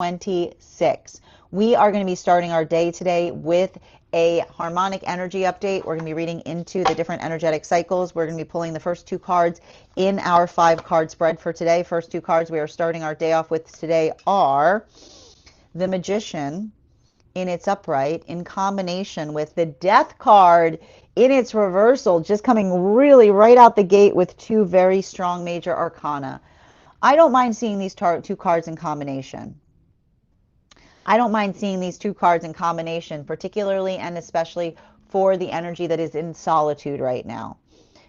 26. We are going to be starting our day today with a harmonic energy update. We're going to be reading into the different energetic cycles. We're going to be pulling the first two cards in our 5-card spread for today. First two cards we are starting our day off with today are the Magician in its upright in combination with the Death card in its reversal, just coming really right out the gate with two very strong major arcana. I don't mind seeing these two cards in combination. I don't mind seeing these two cards in combination, particularly and especially for the energy that is in solitude right now,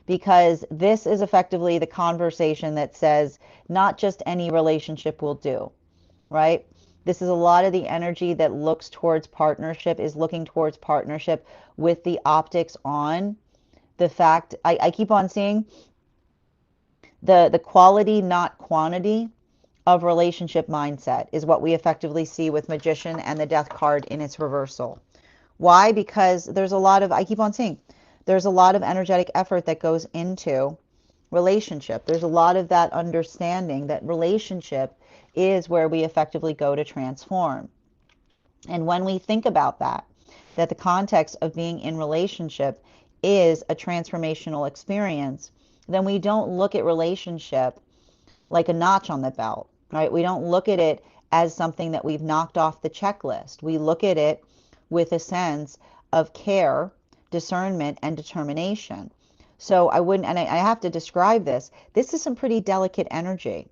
because this is effectively the conversation that says not just any relationship will do, right? This is a lot of the energy that looks towards partnership, is looking towards partnership with the optics on the fact, I keep on seeing the quality, not quantity of relationship mindset is what we effectively see with Magician and the Death card in its reversal. Why? Because there's a lot of, I keep on seeing, there's a lot of energetic effort that goes into relationship. There's a lot of that understanding that relationship is where we effectively go to transform. And when we think about that the context of being in relationship is a transformational experience, then we don't look at relationship like a notch on the belt, right? We don't look at it as something that we've knocked off the checklist. We look at it with a sense of care, discernment, and determination. So I wouldn't, and I have to describe this. This is some pretty delicate energy.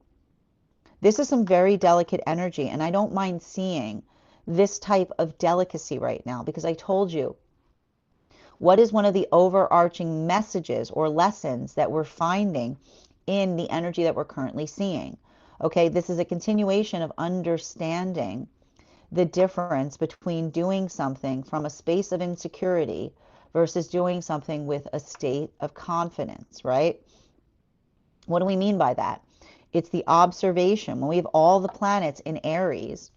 This is some very delicate energy, and I don't mind seeing this type of delicacy right now, because I told you, what is one of the overarching messages or lessons that we're finding in the energy that we're currently seeing? Okay, this is a continuation of understanding the difference between doing something from a space of insecurity versus doing something with a state of confidence, right? What do we mean by that? It's the observation. When we have all the planets in Aries,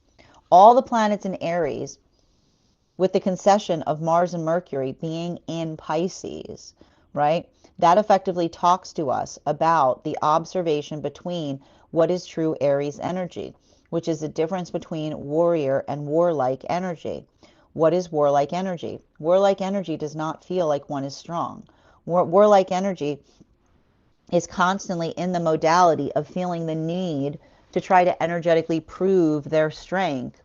with the concession of Mars and Mercury being in Pisces, right? That effectively talks to us about the observation between what is true Aries energy, which is the difference between warrior and warlike energy. What is warlike energy? Warlike energy does not feel like one is strong. Warlike energy is constantly in the modality of feeling the need to try to energetically prove their strength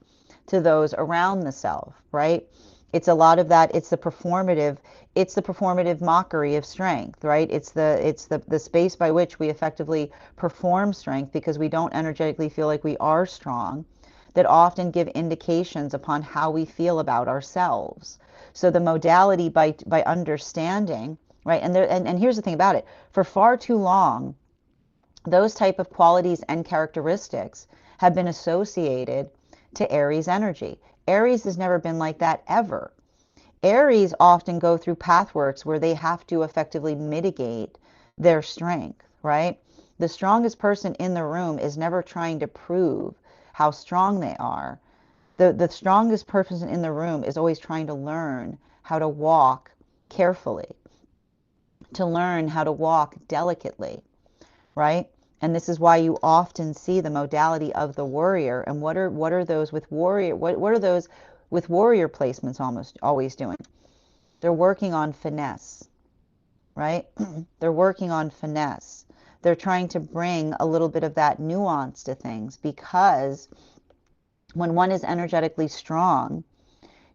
to those around the self, right? It's a lot of that. It's the performative mockery of strength, right? It's the space by which we effectively perform strength because we don't energetically feel like we are strong, that often give indications upon how we feel about ourselves. So the modality by understanding, right? And here's the thing about it. For far too long, those type of qualities and characteristics have been associated to Aries energy. Aries has never been like that ever. Aries often go through pathworks where they have to effectively mitigate their strength, right? The strongest person in the room is never trying to prove how strong they are. The strongest person in the room is always trying to learn how to walk carefully, to learn how to walk delicately, right? And this is why you often see the modality of the warrior. And what are those with warrior? What are those with warrior placements almost always doing? They're working on finesse, right? They're working on finesse. They're trying to bring a little bit of that nuance to things, because when one is energetically strong,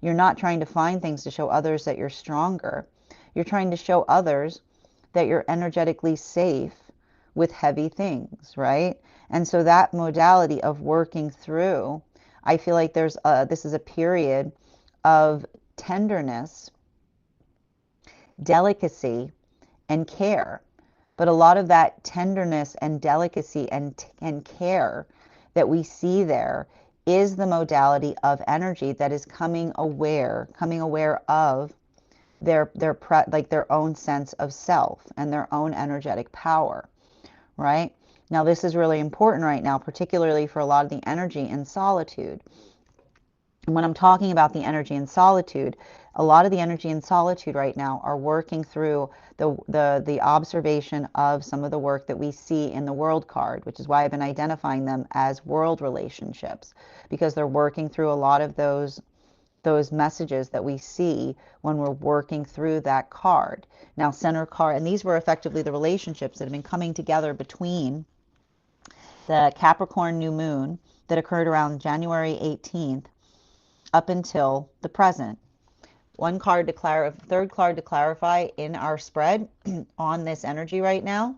you're not trying to find things to show others that you're stronger. You're trying to show others that you're energetically safe with heavy things, right? And so that modality of working through, I feel like this is a period of tenderness, delicacy, and care. But a lot of that tenderness and delicacy and care that we see there is the modality of energy that is coming aware of their own sense of self and their own energetic power, right? Now, this is really important right now, particularly for a lot of the energy in solitude. And when I'm talking about the energy in solitude, a lot of the energy in solitude right now are working through the observation of some of the work that we see in the world card, which is why I've been identifying them as world relationships, because they're working through a lot of those messages that we see when we're working through that card. Now, center card, and these were effectively the relationships that have been coming together between the Capricorn new moon that occurred around January 18th up until the present. One card to third card to clarify in our spread on this energy right now.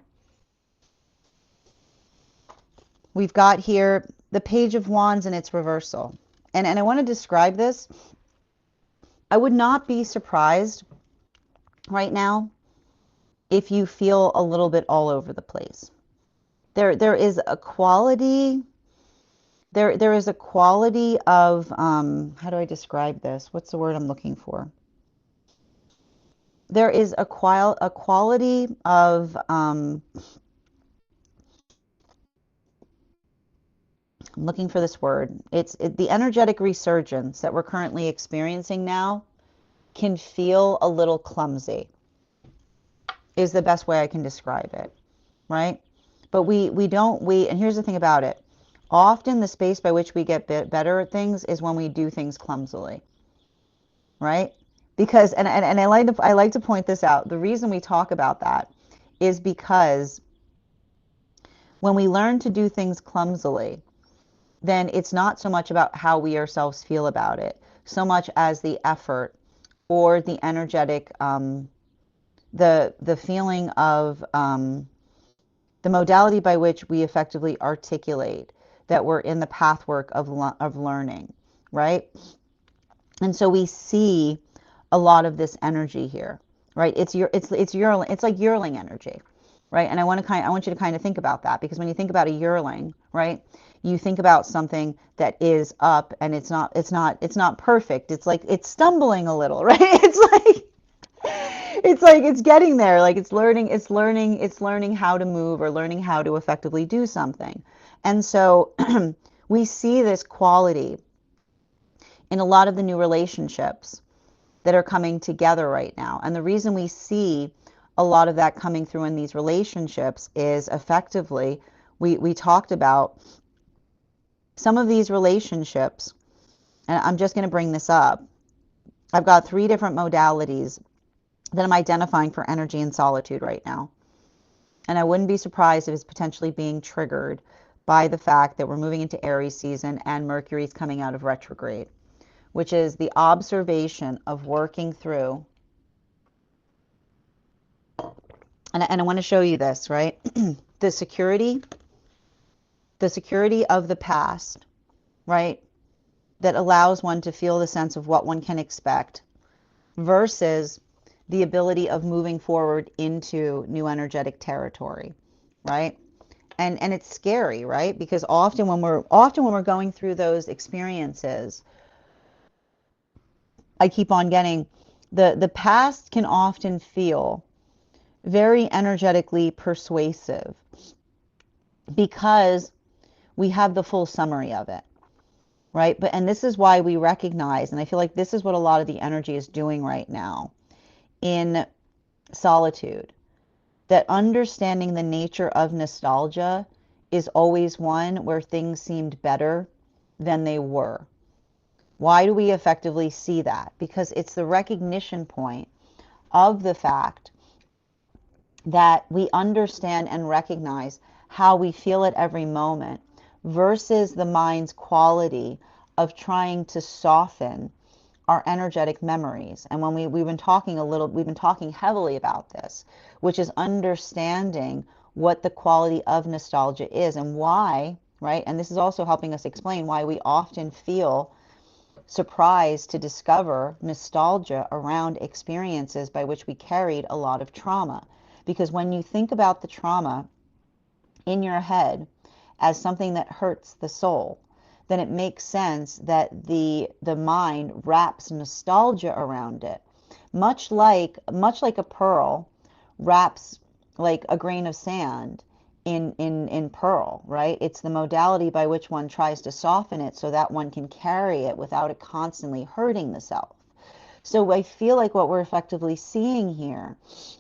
We've got here the Page of Wands in its reversal. And I want to describe this. I would not be surprised right now if you feel a little bit all over the place. There is a quality. There is a quality of how do I describe this? What's the word I'm looking for? There is a quality of I'm looking for this word. It's the energetic resurgence that we're currently experiencing now can feel a little clumsy, is the best way I can describe it, right? But and here's the thing about it. Often the space by which we get better at things is when we do things clumsily, right? Because, and I like to point this out. The reason we talk about that is because when we learn to do things clumsily, then it's not so much about how we ourselves feel about it, so much as the effort or the energetic, the feeling of the modality by which we effectively articulate that we're in the pathwork of learning, right? And so we see a lot of this energy here, right? It's like yearling energy, right? And I want you to kind of think about that, because when you think about a yearling, right, you think about something that is up and it's not perfect. It's like it's stumbling a little, right? It's getting there, like it's learning how to move or learning how to effectively do something. And so we see this quality in a lot of the new relationships that are coming together right now. And the reason we see a lot of that coming through in these relationships is effectively, we talked about some of these relationships, and I'm just going to bring this up. I've got 3 different modalities that I'm identifying for energy and solitude right now. And I wouldn't be surprised if it's potentially being triggered by the fact that we're moving into Aries season and Mercury's coming out of retrograde, which is the observation of working through. And I want to show you this, right? the security of the past, right? That allows one to feel the sense of what one can expect versus the ability of moving forward into new energetic territory, right? And it's scary, right? Because often when we're going through those experiences, I keep on getting the past can often feel very energetically persuasive because we have the full summary of it, right? And this is why we recognize, and I feel like this is what a lot of the energy is doing right now in solitude, that understanding the nature of nostalgia is always one where things seemed better than they were. Why do we effectively see that? Because it's the recognition point of the fact that we understand and recognize how we feel at every moment versus the mind's quality of trying to soften our energetic memories. And when we've been talking heavily about this, which is understanding what the quality of nostalgia is and why, right? And this is also helping us explain why we often feel surprised to discover nostalgia around experiences by which we carried a lot of trauma. Because when you think about the trauma in your head as something that hurts the soul, then it makes sense that the mind wraps nostalgia around it, much like a pearl wraps like a grain of sand in Pearl, right? It's the modality by which one tries to soften it so that one can carry it without it constantly hurting the self. So I feel like what we're effectively seeing here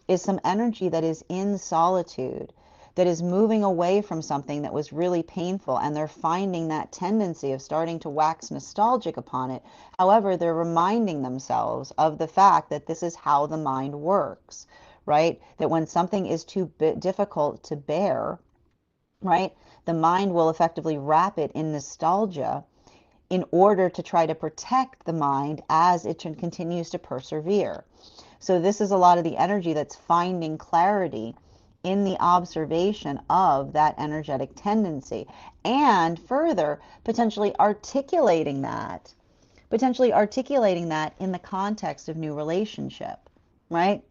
is some energy that is in solitude, that is moving away from something that was really painful, and they're finding that tendency of starting to wax nostalgic upon it. However, they're reminding themselves of the fact that this is how the mind works, right? That when something is too difficult to bear, right, the mind will effectively wrap it in nostalgia in order to try to protect the mind as it continues to persevere. So this is a lot of the energy that's finding clarity in the observation of that energetic tendency, and further potentially articulating that in the context of new relationship, right?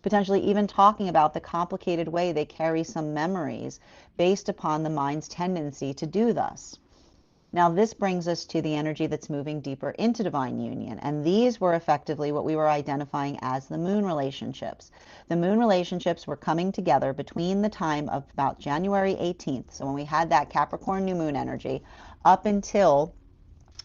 Potentially even talking about the complicated way they carry some memories based upon the mind's tendency to do thus. Now, this brings us to the energy that's moving deeper into divine union. And these were effectively what we were identifying as the moon relationships. The moon relationships were coming together between the time of about January 18th, so when we had that Capricorn new moon energy, up until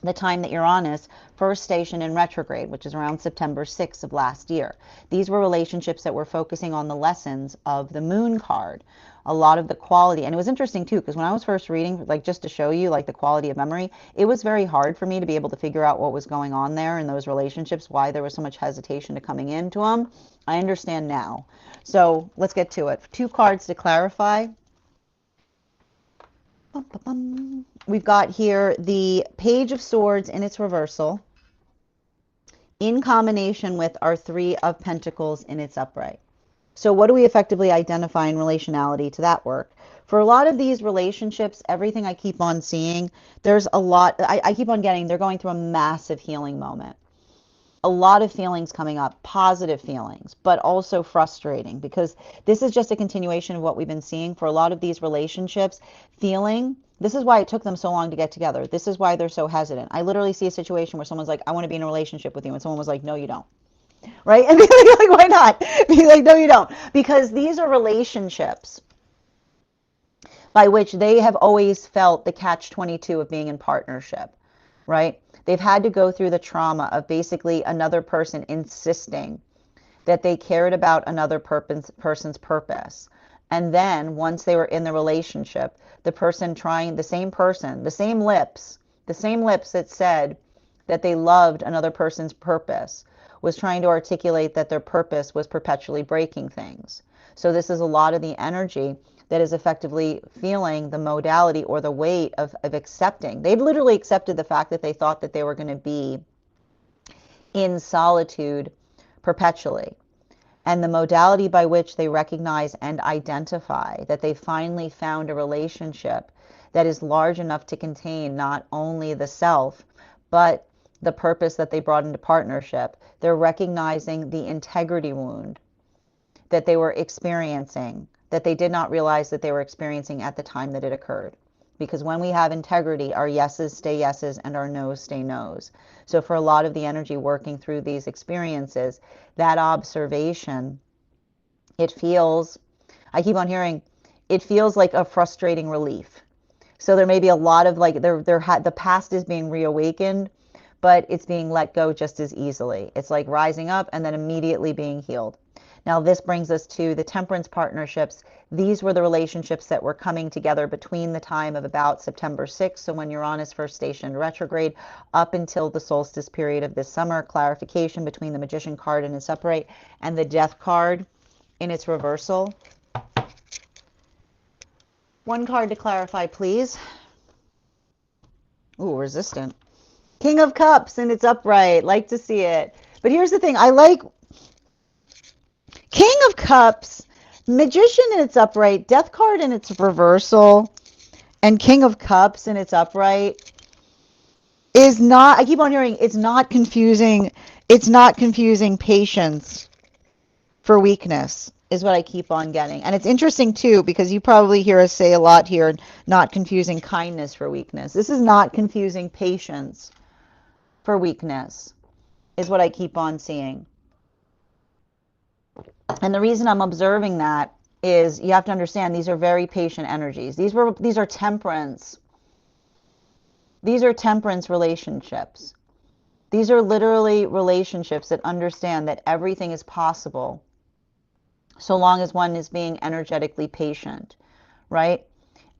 the time that Uranus first stationed in retrograde, which is around September 6th of last year. These were relationships that were focusing on the lessons of the moon card, a lot of the quality. And it was interesting too, because when I was first reading, like just to show you like the quality of memory, it was very hard for me to be able to figure out what was going on there in those relationships, why there was so much hesitation to coming into them. I understand now. So let's get to it. 2 cards to clarify. We've got here the Page of Swords in its reversal in combination with our 3 of Pentacles in its upright. So what do we effectively identify in relationality to that work? For a lot of these relationships, everything I keep on seeing, there's a lot, I keep on getting, they're going through a massive healing moment. A lot of feelings coming up, positive feelings, but also frustrating, because this is just a continuation of what we've been seeing for a lot of these relationships. This is why it took them so long to get together. This is why they're so hesitant. I literally see a situation where someone's like, I want to be in a relationship with you, and someone was like, no, you don't. Right? And be like, why not? Be like, no, you don't. Because these are relationships by which they have always felt the catch-22 of being in partnership, right? They've had to go through the trauma of basically another person insisting that they cared about another person's purpose. And then once they were in the relationship, the person trying, the same person, the same lips that said that they loved another person's purpose was trying to articulate that their purpose was perpetually breaking things. So this is a lot of the energy that is effectively feeling the modality or the weight of accepting. They've literally accepted the fact that they thought that they were going to be in solitude perpetually. And the modality by which they recognize and identify that they finally found a relationship that is large enough to contain not only the self, but the purpose that they brought into partnership. They're recognizing the integrity wound that they were experiencing, that they did not realize that they were experiencing at the time that it occurred. Because when we have integrity, our yeses stay yeses and our noes stay noes. So for a lot of the energy working through these experiences, that observation, it feels, I keep on hearing, it feels like a frustrating relief. So there may be a lot of like, the past is being reawakened, but it's being let go just as easily. It's like rising up and then immediately being healed. Now this brings us to the temperance partnerships. These were the relationships that were coming together between the time of about September 6th, so when Uranus first stationed retrograde, up until the solstice period of this summer. Clarification between the Magician card in its upright and the Death card in its reversal. 1 card to clarify, please. Ooh, resistant. King of Cups in its upright. Like to see it. But here's the thing. I like King of Cups, Magician in its upright, Death card in its reversal, and King of Cups in its upright is not, I keep on hearing, it's not confusing patience for weakness, is what I keep on getting. And it's interesting too, because you probably hear us say a lot here, not confusing kindness for weakness. This is not confusing patience for weakness, is what I keep on seeing. And the reason I'm observing that is you have to understand these are very patient energies. These are temperance. These are temperance relationships. These are literally relationships that understand that everything is possible so long as one is being energetically patient, right?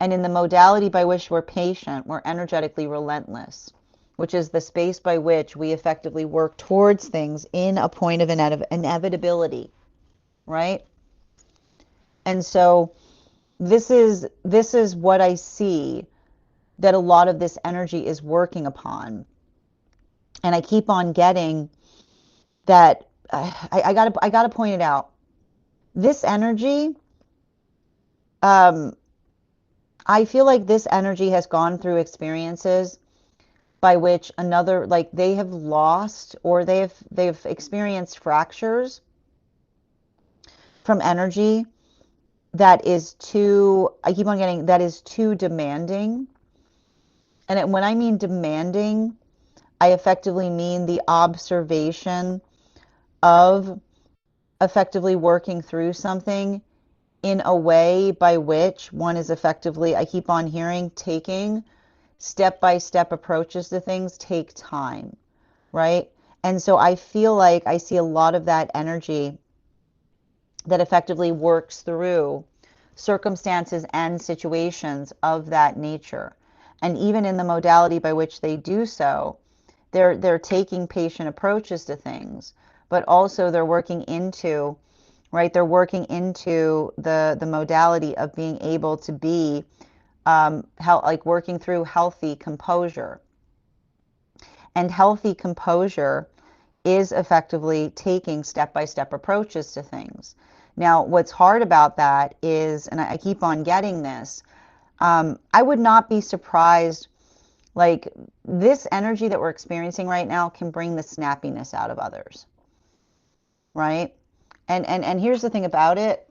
And in the modality by which we're patient, we're energetically relentless, which is the space by which we effectively work towards things in a point of inevitability, right? And so this is what I see that a lot of this energy is working upon. And I keep on getting that I gotta point it out. This energy, I feel like this energy has gone through experiences by which another, like they have lost or they've experienced fractures from energy that is too, I keep on getting, that is too demanding. And when I mean demanding, I effectively mean the observation of effectively working through something in a way by which one is effectively, I keep on hearing, taking step-by-step approaches to things take time, right? And so I feel like I see a lot of that energy that effectively works through circumstances and situations of that nature. And even in the modality by which they do so, they're taking patient approaches to things, but also they're working into, right? They're working into the modality of being able to be like working through healthy composure. And healthy composure is effectively taking step-by-step approaches to things. Now, what's hard about that is, and I keep on getting this, I would not be surprised, like this energy that we're experiencing right now can bring the snappiness out of others, right? And here's the thing about it,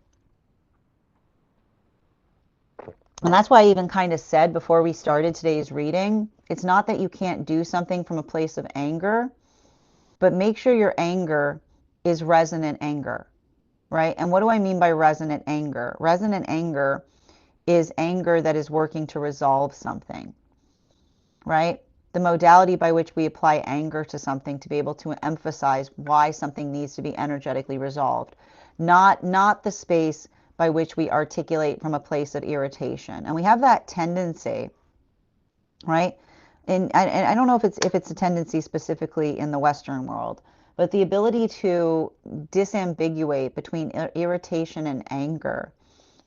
and that's why I even kind of said before we started today's reading, it's not that you can't do something from a place of anger, but make sure your anger is resonant anger, right? And what do I mean by resonant anger? Resonant anger is anger that is working to resolve something, right? The modality by which we apply anger to something to be able to emphasize why something needs to be energetically resolved, not the space by which we articulate from a place of irritation. And we have that tendency, right? And I don't know if it's a tendency specifically in the Western world, but the ability to disambiguate between irritation and anger.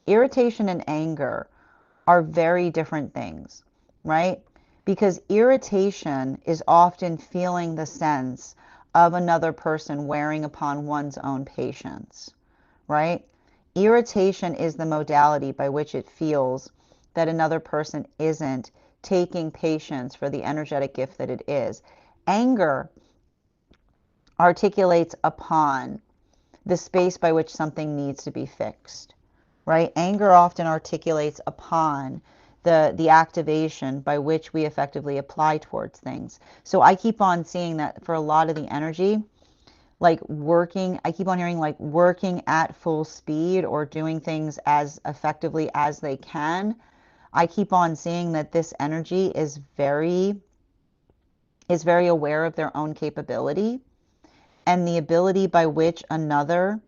Irritation and anger are very different things, right? Because irritation is often feeling the sense of another person wearing upon one's own patience, right? Irritation is the modality by which it feels that another person isn't taking patience for the energetic gift that it is. Anger articulates upon the space by which something needs to be fixed, right? Anger often articulates upon the activation by which we effectively apply towards things. So I keep on seeing that for a lot of the energy, like working, I keep on hearing like working at full speed or doing things as effectively as they can. I keep on seeing that this energy is very aware of their own capability, and the ability by which another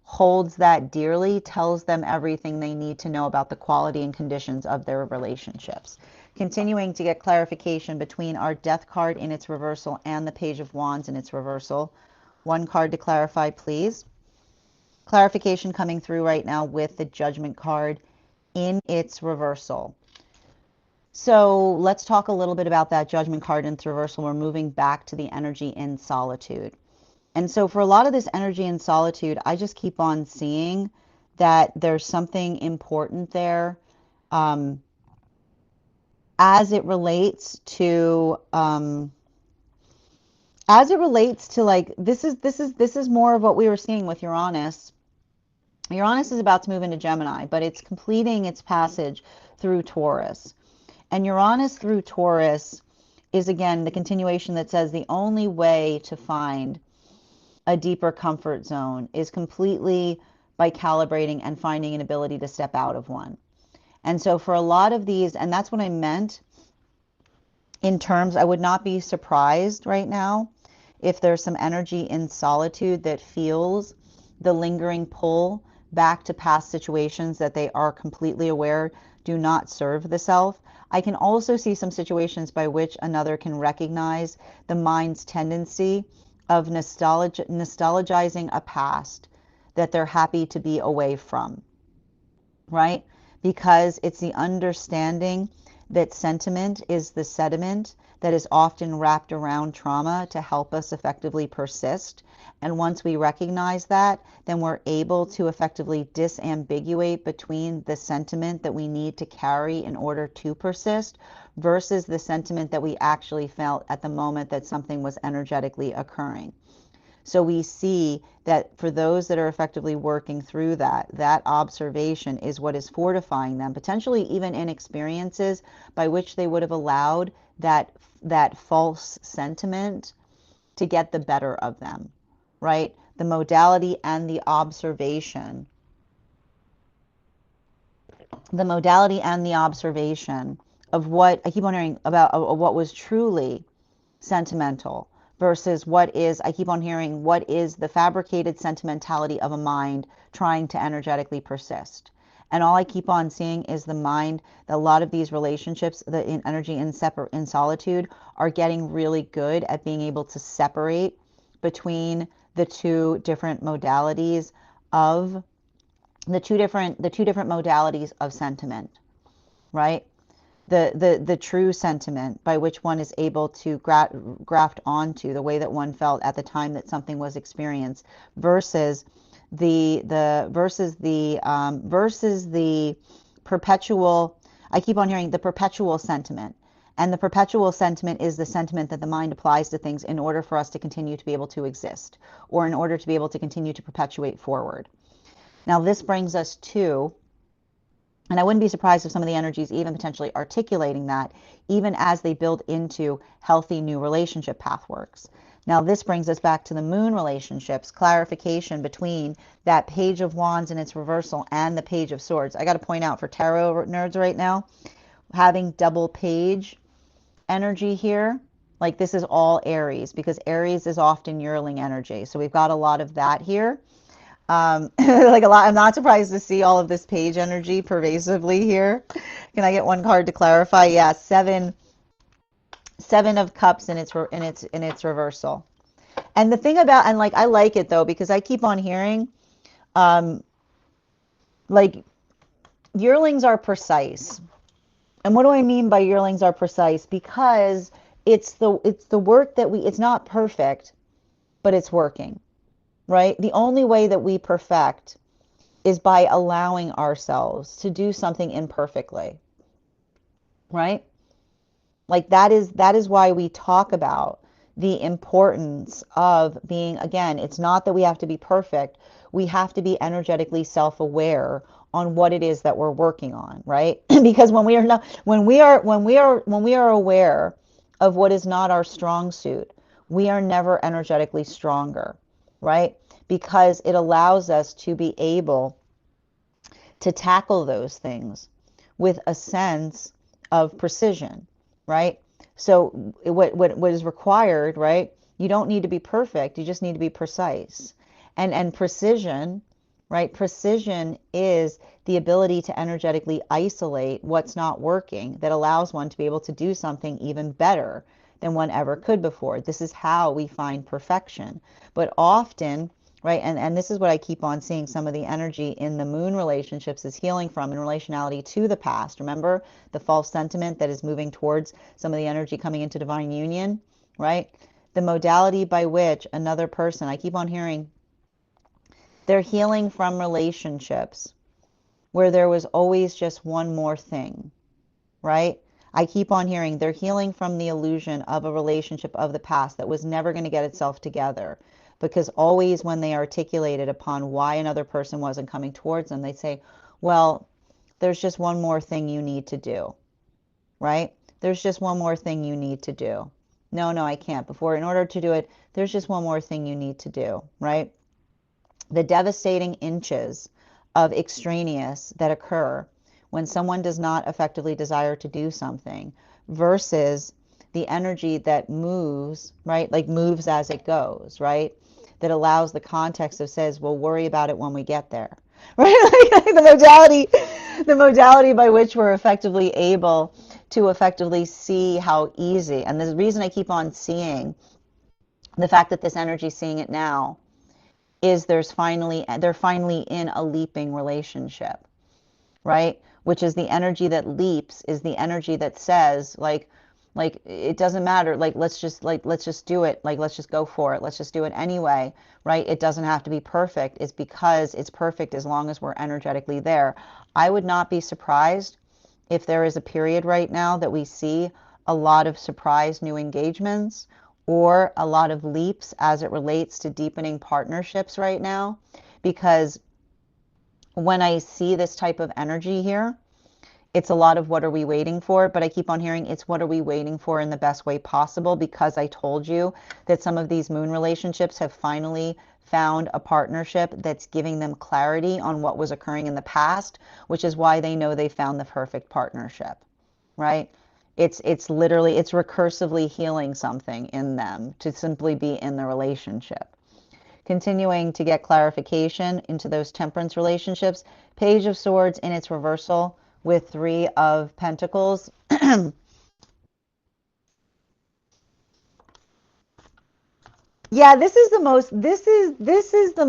holds that dearly tells them everything they need to know about the quality and conditions of their relationships. Continuing to get clarification between our Death card in its reversal and the Page of Wands in its reversal. One card to clarify, please. Clarification coming through right now with the Judgment card in its reversal. So let's talk a little bit about that Judgment card in its reversal. We're moving back to the energy in solitude. And so for a lot of this energy in solitude, I just keep on seeing that there's something important there as it relates to like this is more of what we were seeing with Uranus. Uranus is about to move into Gemini, but it's completing its passage through Taurus. And Uranus through Taurus is again the continuation that says the only way to find a deeper comfort zone is completely by calibrating and finding an ability to step out of one. And so for a lot of these, and that's what I meant in terms, I would not be surprised right now if there's some energy in solitude that feels the lingering pull back to past situations that they are completely aware do not serve the self. I can also see some situations by which another can recognize the mind's tendency of nostalgizing a past that they're happy to be away from, right? Because it's the understanding that sentiment is the sediment that is often wrapped around trauma to help us effectively persist. And once we recognize that, then we're able to effectively disambiguate between the sentiment that we need to carry in order to persist versus the sentiment that we actually felt at the moment that something was energetically occurring. So we see that for those that are effectively working through that, that observation is what is fortifying them, potentially even in experiences by which they would have allowed that false sentiment to get the better of them, right? The modality and the observation. The modality and the observation of what, I keep on hearing about what was truly sentimental versus what is, I keep on hearing, what is the fabricated sentimentality of a mind trying to energetically persist. And all I keep on seeing is the mind, that a lot of these relationships, the energy in solitude, are getting really good at being able to separate between the two different modalities of the two different modalities of sentiment, right? The true sentiment by which one is able to graft onto the way that one felt at the time that something was experienced versus the perpetual, I keep on hearing the perpetual sentiment. And the perpetual sentiment is the sentiment that the mind applies to things in order for us to continue to be able to exist, or in order to be able to continue to perpetuate forward. Now this brings us to, and I wouldn't be surprised if some of the energies even potentially articulating that, even as they build into healthy new relationship pathworks. Now this brings us back to the moon relationships, clarification between that Page of Wands and its reversal and the Page of Swords. I got to point out for tarot nerds right now, having double page energy here, like this is all Aries, because Aries is often yearling energy. So we've got a lot of that here. Like a lot, I'm not surprised to see all of this page energy pervasively here. Can I get one card to clarify? Yeah, seven of cups in its reversal. And the thing about, and like I like it though, because I keep on hearing like yearlings are precise. And what do I mean by yearlings are precise? Because it's the work that it's not perfect, but it's working. Right? The only way that we perfect is by allowing ourselves to do something imperfectly. Right? Like that is why we talk about the importance of being, again, it's not that we have to be perfect. We have to be energetically self-aware on what it is that we're working on, right? Because when we are aware of what is not our strong suit, we are never energetically stronger, right? Because it allows us to be able to tackle those things with a sense of precision, right? So what is required, right? You don't need to be perfect, you just need to be precise. And precision, right? Precision is the ability to energetically isolate what's not working that allows one to be able to do something even better than one ever could before. This is how we find perfection. But often, right, and this is what I keep on seeing, some of the energy in the moon relationships is healing from in relationality to the past. Remember the false sentiment that is moving towards some of the energy coming into divine union, right? The modality by which another person, I keep on hearing, they're healing from relationships where there was always just one more thing, right? I keep on hearing they're healing from the illusion of a relationship of the past that was never going to get itself together. Because always when they articulated upon why another person wasn't coming towards them, they say, well, there's just one more thing you need to do, right? There's just one more thing you need to do. No, I can't. In order to do it, there's just one more thing you need to do, right? the devastating inches of extraneous that occur when someone does not effectively desire to do something versus the energy that moves, right? Like moves as it goes, right? That allows the context of says, we'll worry about it when we get there, right? Like the modality by which we're effectively able to effectively see how easy, and the reason I keep on seeing the fact that this energy seeing it now is they're finally in a leaping relationship, right? Which is the energy that leaps, is the energy that says like it doesn't matter, like let's just do it, like let's just go for it, let's just do it anyway, right? It doesn't have to be perfect. It's because it's perfect as long as we're energetically there. I would not be surprised if there is a period right now that we see a lot of surprise new engagements or a lot of leaps as it relates to deepening partnerships right now, because when I see this type of energy here, it's a lot of what are we waiting for, but I keep on hearing it's what are we waiting for in the best way possible, because I told you that some of these moon relationships have finally found a partnership that's giving them clarity on what was occurring in the past, which is why they know they found the perfect partnership, right? It's literally, it's recursively healing something in them to simply be in the relationship. Continuing to get clarification into those temperance relationships, Page of Swords in its reversal with Three of Pentacles. Yeah, this is the most,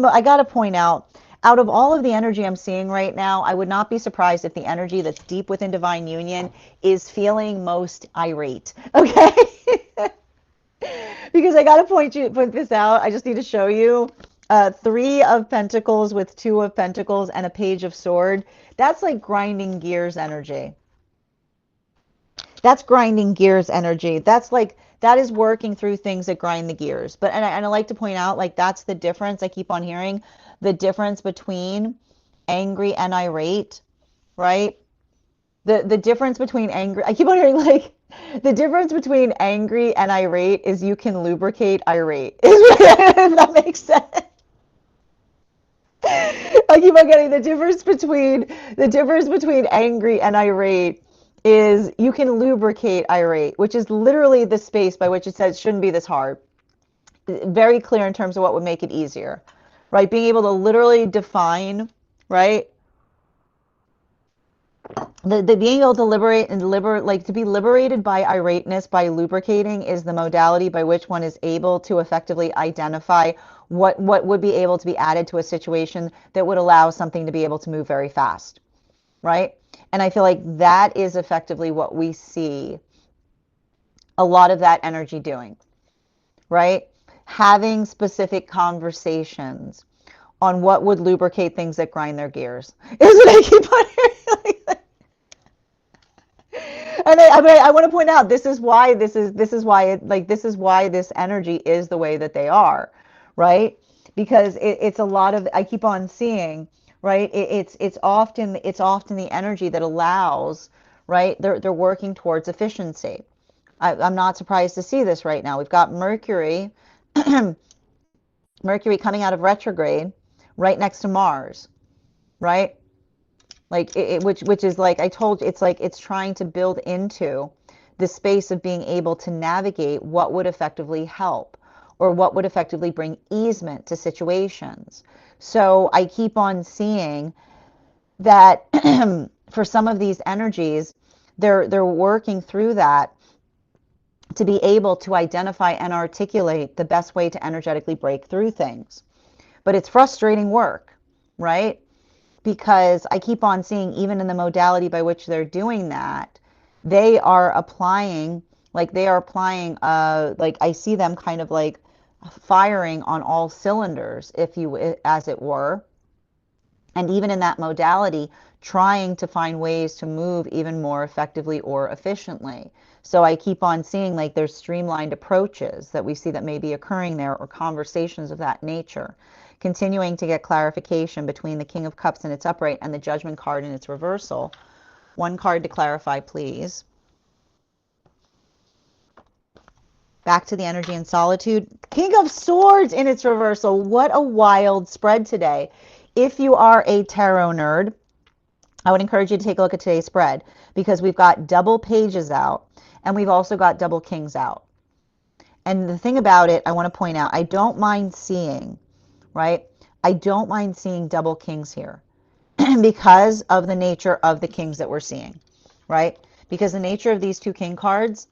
I got to point out of all of the energy I'm seeing right now, I would not be surprised if the energy that's deep within divine union is feeling most irate. Okay? Because I got to point this out. I just need to show you. Three of Pentacles with Two of Pentacles and a Page of Sword. That's like grinding gears energy. That's grinding gears energy. That's like, that is working through things that grind the gears. But, and I like to point out, like, that's the difference. I keep on hearing the difference between angry and irate, right? The difference between angry, I keep on hearing like, the difference between angry and irate is you can lubricate irate. If that makes sense. I keep on getting the difference between angry and irate is you can lubricate irate, which is literally the space by which it says it shouldn't be this hard. Very clear in terms of what would make it easier, right? Being able to literally define, right? The being able to liberate and like to be liberated by irateness by lubricating is the modality by which one is able to effectively identify what would be able to be added to a situation that would allow something to be able to move very fast, right? And I feel like that is effectively what we see a lot of that energy doing, right? Having specific conversations on what would lubricate things that grind their gears is what I keep on hearing. And I want to point out this is why this is why this energy is the way that they are, right? Because it's a lot of, I keep on seeing, right? It's often the energy that allows, right? They're working towards efficiency. I'm not surprised to see this right now. We've got Mercury, Mercury coming out of retrograde, right next to Mars, right? Like which is like I told you, it's like it's trying to build into the space of being able to navigate what would effectively help or what would effectively bring easement to situations. So I keep on seeing that for some of these energies, they're working through that to be able to identify and articulate the best way to energetically break through things. But it's frustrating work, right? Because I keep on seeing, even in the modality by which they're doing that, they are applying, like I see them kind of like firing on all cylinders, if you, as it were. And even in that modality, trying to find ways to move even more effectively or efficiently. So I keep on seeing like there's streamlined approaches that we see that may be occurring there, or conversations of that nature. Continuing to get clarification between the King of Cups in its upright and the Judgment card in its reversal. One card to clarify, please. Back to the energy in solitude. King of Swords in its reversal. What a wild spread today. If you are a tarot nerd, I would encourage you to take a look at today's spread because we've got double pages out and we've also got double kings out. And the thing about it, I want to point out, I don't mind seeing, right? I don't mind seeing double kings here because of the nature of the kings that we're seeing, right? Because the nature of these two king cards,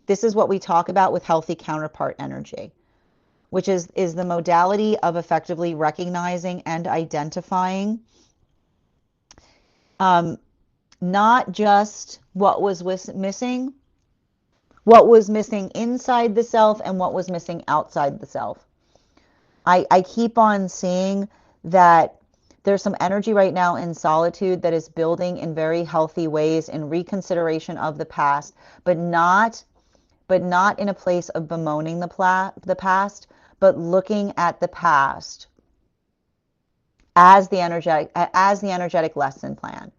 this is what we talk about with healthy counterpart energy, which is the modality of effectively recognizing and identifying not just what was missing, what was missing inside the self and what was missing outside the self. I keep on seeing that there's some energy right now in solitude that is building in very healthy ways in reconsideration of the past, but not in a place of bemoaning the past, but looking at the past as the energetic lesson plan,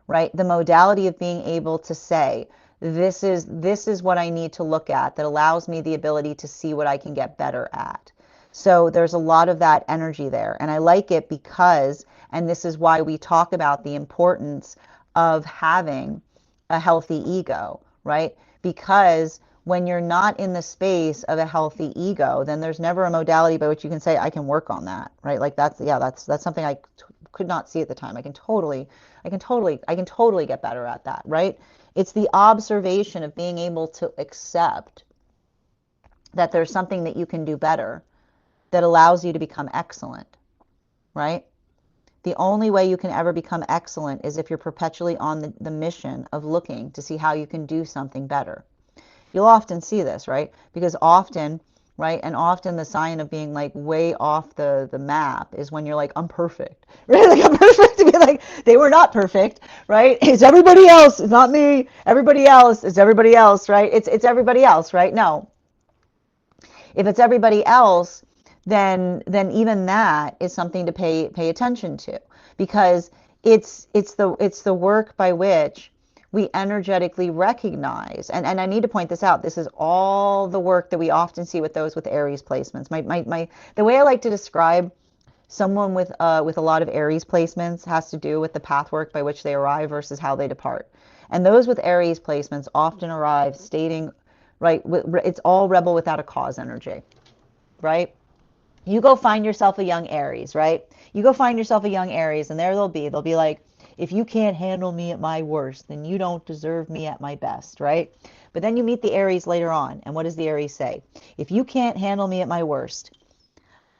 right? The modality of being able to say, this is what I need to look at that allows me the ability to see what I can get better at. So there's a lot of that energy there. And I like it because, and this is why we talk about the importance of having a healthy ego, right? Because when you're not in the space of a healthy ego, then there's never a modality by which you can say, I can work on that, right? Like that's something I could not see at the time. I can totally get better at that, right? It's the observation of being able to accept that there's something that you can do better that allows you to become excellent, right? The only way you can ever become excellent is if you're perpetually on the mission of looking to see how you can do something better. You'll often see this, right? Because often, right, and often the sign of being like way off the map is when you're like, I'm perfect, right? Like I'm perfect to be like, they were not perfect, right? It's everybody else, it's not me. Everybody else is everybody else, right? It's everybody else, right? No. If it's everybody else, then even that is something to pay attention to, because it's the work by which we energetically recognize, and I need to point this out, this is all the work that we often see with those with Aries placements. The way I like to describe someone with a lot of Aries placements has to do with the pathwork by which they arrive versus how they depart. And those with Aries placements often arrive stating, right, it's all rebel without a cause energy, right? You go find yourself a young Aries, right? You go find yourself a young Aries, and there they'll be like, if you can't handle me at my worst, then you don't deserve me at my best, right? But then you meet the Aries later on, and what does the Aries say? If you can't handle me at my worst,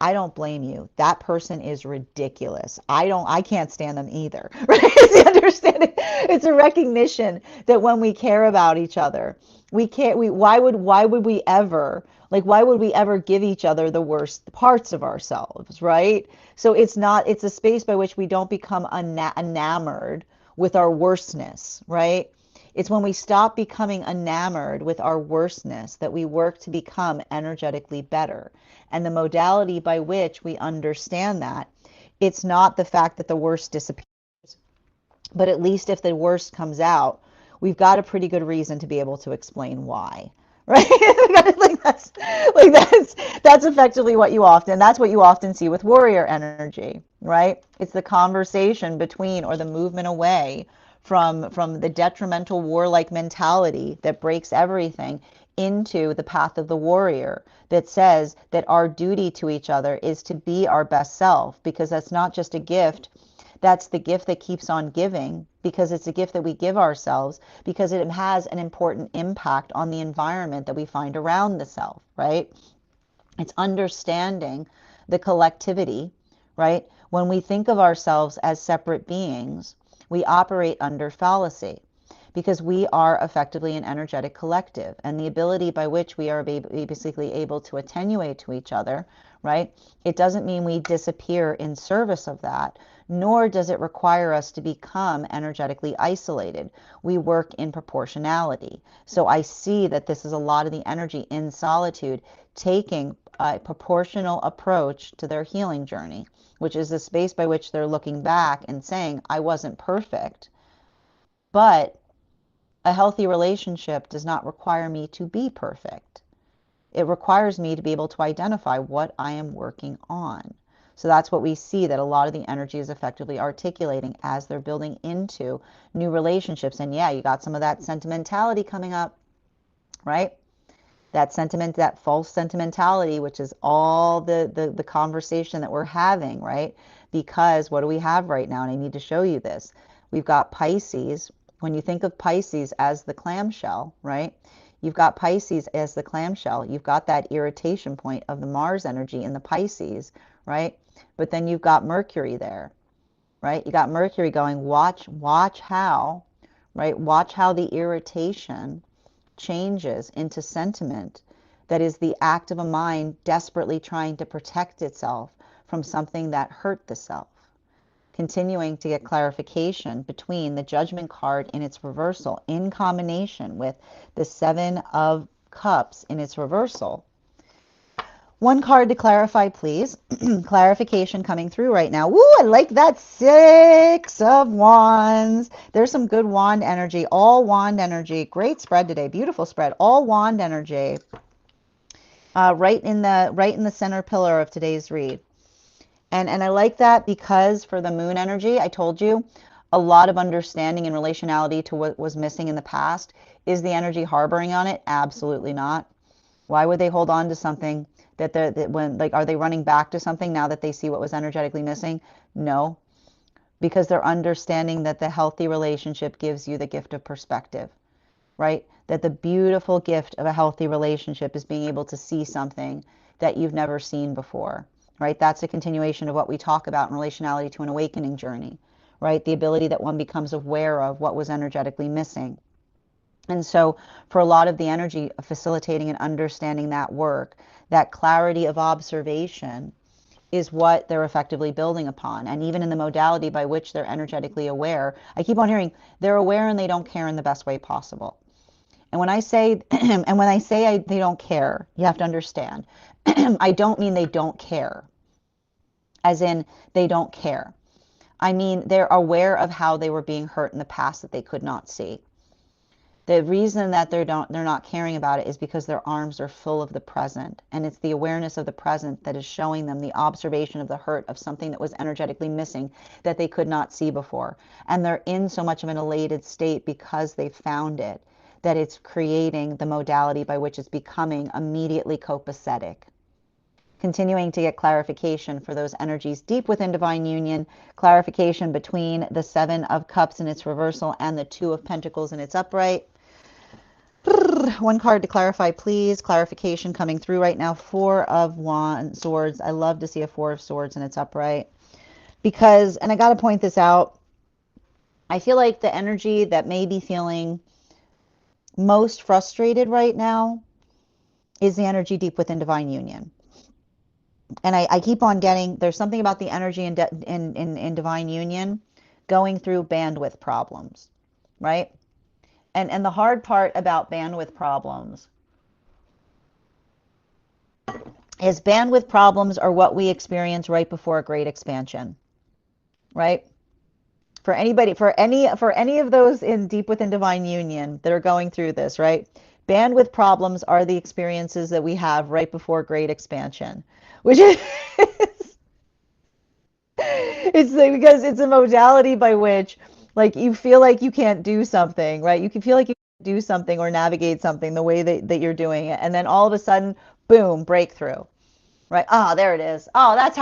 I don't blame you. That person is ridiculous. I can't stand them either. Right? It's the understanding. It's a recognition that when we care about each other, why would we ever give each other the worst parts of ourselves, right? So it's a space by which we don't become enamored with our worstness, right? It's when we stop becoming enamored with our worstness that we work to become energetically better. And the modality by which we understand that, it's not the fact that the worst disappears, but at least if the worst comes out, we've got a pretty good reason to be able to explain why. Right? that's effectively what you often see with warrior energy, right? It's the conversation between, or the movement away from the detrimental warlike mentality that breaks everything into the path of the warrior that says that our duty to each other is to be our best self, because that's not just a gift. That's the gift that keeps on giving, because it's a gift that we give ourselves, because it has an important impact on the environment that we find around the self, right? It's understanding the collectivity, right? When we think of ourselves as separate beings, we operate under fallacy, because we are effectively an energetic collective, and the ability by which we are basically able to attenuate to each other, right? It doesn't mean we disappear in service of that, nor does it require us to become energetically isolated. We work in proportionality. So I see that this is a lot of the energy in solitude taking a proportional approach to their healing journey, which is the space by which they're looking back and saying, I wasn't perfect, but a healthy relationship does not require me to be perfect. It requires me to be able to identify what I am working on. So that's what we see, that a lot of the energy is effectively articulating as they're building into new relationships. And yeah, you got some of that sentimentality coming up, right? That sentiment, that false sentimentality, which is all the conversation that we're having, right? Because what do we have right now? And I need to show you this. We've got Pisces. When you think of Pisces as the clamshell, right? You've got Pisces as the clamshell. You've got that irritation point of the Mars energy in the Pisces, right? But then you've got Mercury there, right? You got Mercury going, watch how, right? Watch how the irritation changes into sentiment that is the act of a mind desperately trying to protect itself from something that hurt the self. Continuing to get clarification between the Judgment card in its reversal in combination with the Seven of Cups in its reversal. One card to clarify, please. Clarification coming through right now. Woo, I like that Six of Wands. There's some good wand energy, all wand energy. Great spread today, beautiful spread, all wand energy. Right in the center pillar of today's read. And I like that because for the moon energy, I told you, a lot of understanding and relationality to what was missing in the past. Is the energy harboring on it? Absolutely not. Why would they hold on to something are they running back to something now that they see what was energetically missing? No, because they're understanding that the healthy relationship gives you the gift of perspective, right? That the beautiful gift of a healthy relationship is being able to see something that you've never seen before, right? That's a continuation of what we talk about in relationality to an awakening journey, right? The ability that one becomes aware of what was energetically missing. And so for a lot of the energy of facilitating and understanding that work, that clarity of observation is what they're effectively building upon. And even in the modality by which they're energetically aware, I keep on hearing they're aware and they don't care in the best way possible. And when I say, they don't care, you have to understand, I don't mean they don't care, as in they don't care. I mean, they're aware of how they were being hurt in the past that they could not see. The reason that they're not caring about it is because their arms are full of the present, and it's the awareness of the present that is showing them the observation of the hurt of something that was energetically missing that they could not see before. And they're in so much of an elated state because they found it, that it's creating the modality by which it's becoming immediately copacetic. Continuing to get clarification for those energies deep within divine union, clarification between the Seven of Cups in its reversal and the Two of Pentacles in its upright. One card to clarify, please. Clarification coming through right now. Four of Swords. I love to see a Four of Swords in its upright. Because, and I got to point this out, I feel like the energy that may be feeling most frustrated right now is the energy deep within divine union. And I keep on getting, there's something about the energy in divine union going through bandwidth problems, right? And the hard part about bandwidth problems is bandwidth problems are what we experience right before a great expansion, right? For anybody, for any of those in deep within divine union that are going through this, right? Bandwidth problems are the experiences that we have right before great expansion, which is it's like, because it's a modality by which, like, you feel like you can't do something, right? You can feel like you can't do something or navigate something the way that you're doing it, and then all of a sudden, boom, breakthrough, right? Oh, there it is. Oh, that's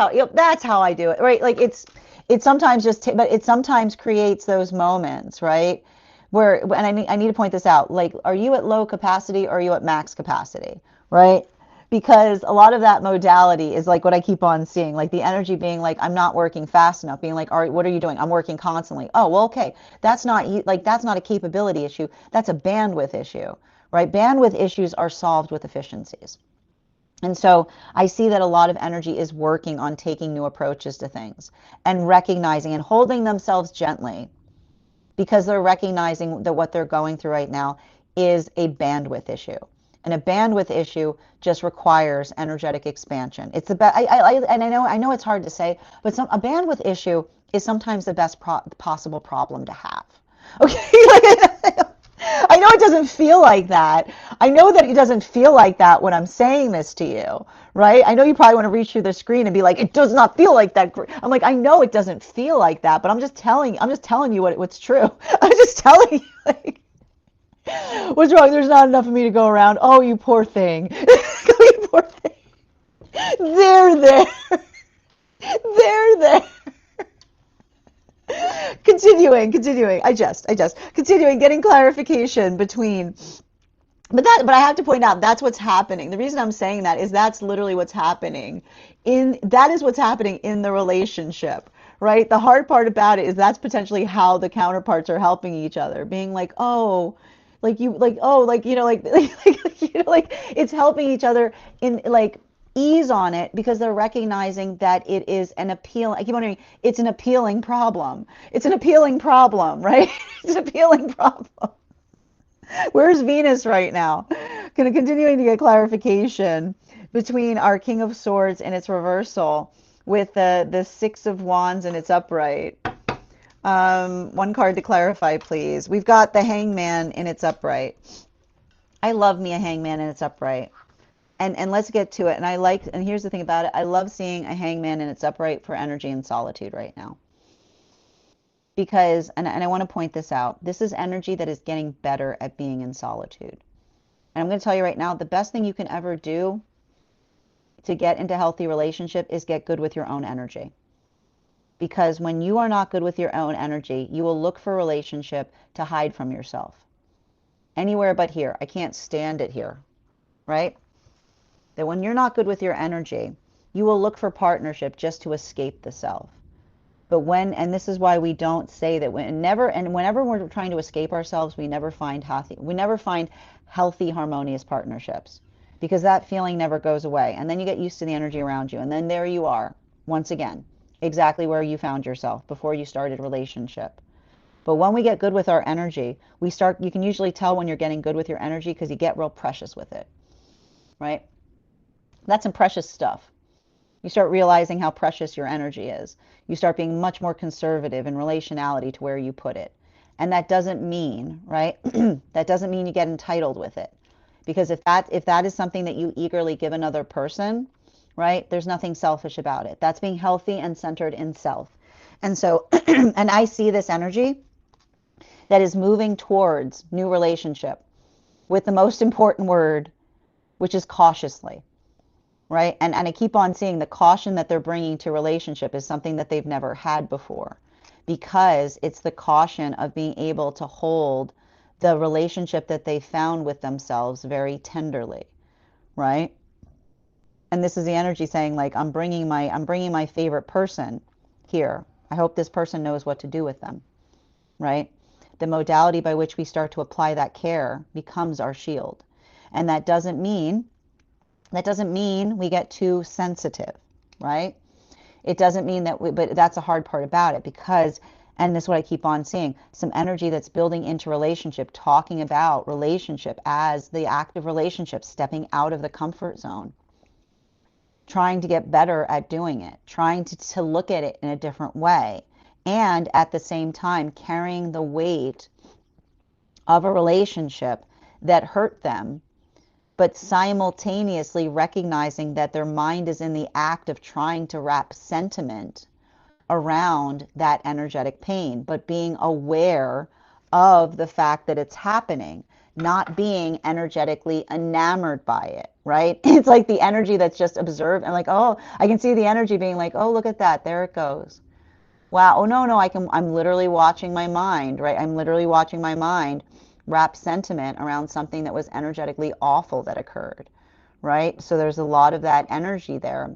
how I do it, right? Like it sometimes but it sometimes creates those moments, right? Where, and I need to point this out, like, are you at low capacity or are you at max capacity, right? Because a lot of that modality is like what I keep on seeing, like the energy being like, I'm not working fast enough, being like, all right, what are you doing? I'm working constantly. Oh, well, okay. That's not a capability issue. That's a bandwidth issue, right? Bandwidth issues are solved with efficiencies. And so I see that a lot of energy is working on taking new approaches to things and recognizing and holding themselves gently, because they're recognizing that what they're going through right now is a bandwidth issue. And a bandwidth issue just requires energetic expansion. It's and I know it's hard to say, but a bandwidth issue is sometimes the best possible problem to have. Okay, I know it doesn't feel like that. I know that it doesn't feel like that when I'm saying this to you, right? I know you probably want to reach through the screen and be like, it does not feel like that. I'm like, I know it doesn't feel like that, but I'm just telling you what's true. I'm just telling you, like, what's wrong? There's not enough of me to go around. Oh, you poor thing. You poor thing. There. There. Continuing. Continuing, getting clarification between, but I have to point out that's what's happening. The reason I'm saying that is that's literally what's happening that is what's happening in the relationship, right? The hard part about it is that's potentially how the counterparts are helping each other, being like, oh, like you, like, oh, like, like it's helping each other in like ease on it because they're recognizing that it is an appeal. I keep wondering, it's an appealing problem. It's an appealing problem, right? It's an appealing problem. Where's Venus right now? Continuing to get clarification between our King of Swords and its reversal with the Six of Wands and its upright. One card to clarify, please. We've got the Hangman in its upright. I love me a Hangman in its upright. And let's get to it. And here's the thing about it. I love seeing a Hangman in its upright for energy and solitude right now. Because, and I want to point this out, this is energy that is getting better at being in solitude. And I'm going to tell you right now, the best thing you can ever do to get into a healthy relationship is get good with your own energy. Because when you are not good with your own energy, you will look for a relationship to hide from yourself. Anywhere but here. I can't stand it here, right? That when you're not good with your energy, you will look for partnership just to escape the self. But and this is why we don't say that whenever we're trying to escape ourselves, we never find healthy, harmonious partnerships, because that feeling never goes away. And then you get used to the energy around you. And then there you are, once again, exactly where you found yourself before you started a relationship. But when we get good with our energy, you can usually tell when you're getting good with your energy because you get real precious with it, right? That's some precious stuff. You start realizing how precious your energy is. You start being much more conservative in relationality to where you put it. And that doesn't mean, right? That doesn't mean you get entitled with it. Because if that is something that you eagerly give another person, right? There's nothing selfish about it. That's being healthy and centered in self. And so, and I see this energy that is moving towards new relationship with the most important word, which is cautiously. Right? And I keep on seeing the caution that they're bringing to relationship is something that they've never had before, because it's the caution of being able to hold the relationship that they found with themselves very tenderly, right? And this is the energy saying, like, I'm bringing my favorite person here. I hope this person knows what to do with them, right? The modality by which we start to apply that care becomes our shield. And that doesn't mean we get too sensitive, right? It doesn't mean that but that's a hard part about it, because, and this is what I keep on seeing, some energy that's building into relationship, talking about relationship as the active relationship, stepping out of the comfort zone, trying to get better at doing it, trying to look at it in a different way, and at the same time carrying the weight of a relationship that hurt them, but simultaneously recognizing that their mind is in the act of trying to wrap sentiment around that energetic pain, but being aware of the fact that it's happening, not being energetically enamored by it, right? It's like the energy that's just observed and like, oh, I can see the energy being like, oh, look at that, there it goes. Wow, oh no, I'm literally watching my mind, right? I'm literally watching my mind wrap sentiment around something that was energetically awful that occurred, right? So there's a lot of that energy there.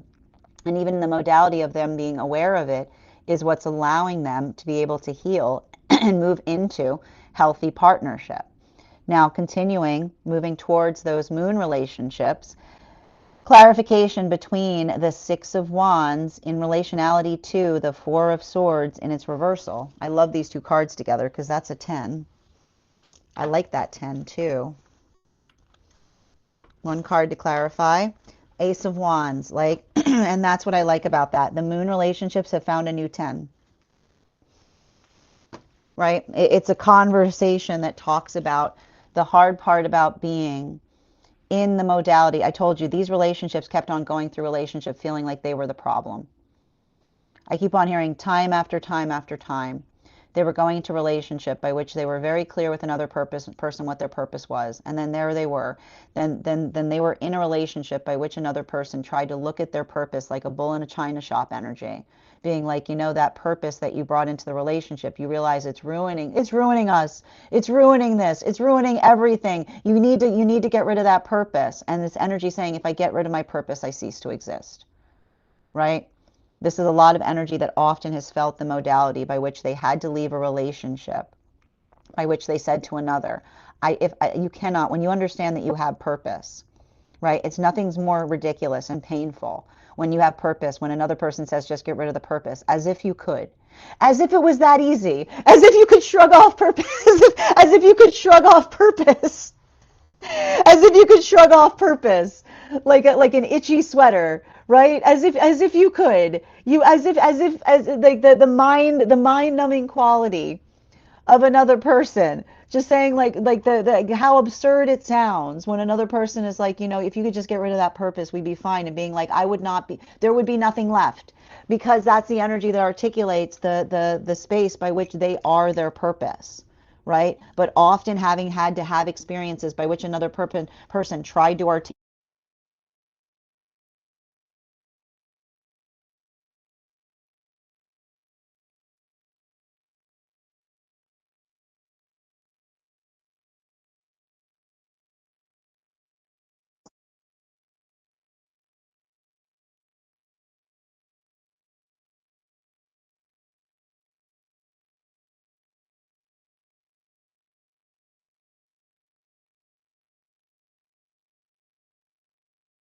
And even the modality of them being aware of it is what's allowing them to be able to heal and move into healthy partnership. Now, continuing, moving towards those moon relationships, clarification between the Six of Wands in relationality to the Four of Swords in its reversal. I love these two cards together because that's a 10. I like that 10 too. One card to clarify. Ace of Wands, like, and that's what I like about that. The moon relationships have found a new 10. right? It's a conversation that talks about the hard part about being in the modality. I told you these relationships kept on going through relationship feeling like they were the problem. I keep on hearing time after time after time. They were going into relationship by which they were very clear with another person what their purpose was, and then there they were. Then they were in a relationship by which another person tried to look at their purpose like a bull in a china shop energy, being like, you know, that purpose that you brought into the relationship, you realize it's ruining us, it's ruining this, it's ruining everything. You need to get rid of that purpose. And this energy saying, if I get rid of my purpose, I cease to exist, right? This is a lot of energy that often has felt the modality by which they had to leave a relationship, by which they said to another, you cannot, when you understand that you have purpose, right? It's nothing's more ridiculous and painful when you have purpose, when another person says, just get rid of the purpose, as if you could, as if it was that easy, as if you could shrug off purpose, as if you could shrug off purpose, as if you could shrug off purpose like an itchy sweater, right? As if you could, you as like the mind numbing quality of another person just saying like the how absurd it sounds when another person is like, you know, if you could just get rid of that purpose, we'd be fine, and being like, I would not be, there would be nothing left, because that's the energy that articulates the space by which they are their purpose, right? But often having had to have experiences by which another person tried to articulate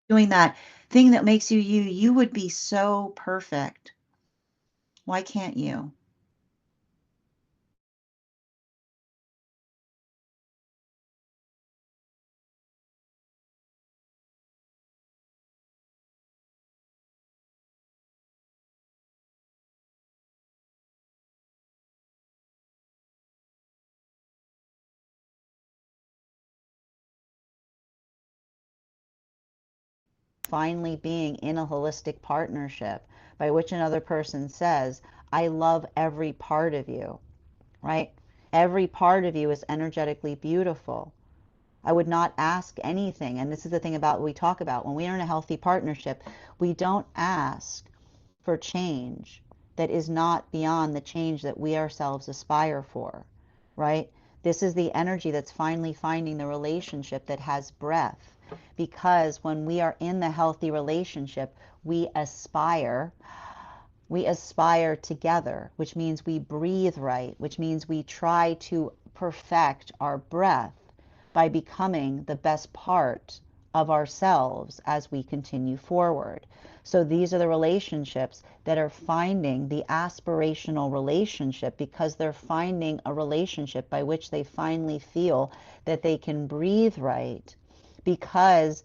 doing that thing that makes you you, you would be so perfect. Why can't you? Finally being in a holistic partnership by which another person says, I love every part of you, right? Every part of you is energetically beautiful. I would not ask anything. And this is the thing about what we talk about. When we are in a healthy partnership, we don't ask for change that is not beyond the change that we ourselves aspire for, right? This is the energy that's finally finding the relationship that has breath. Because when we are in the healthy relationship, we aspire together, which means we breathe right, which means we try to perfect our breath by becoming the best part of ourselves as we continue forward. So these are the relationships that are finding the aspirational relationship, because they're finding a relationship by which they finally feel that they can breathe right, because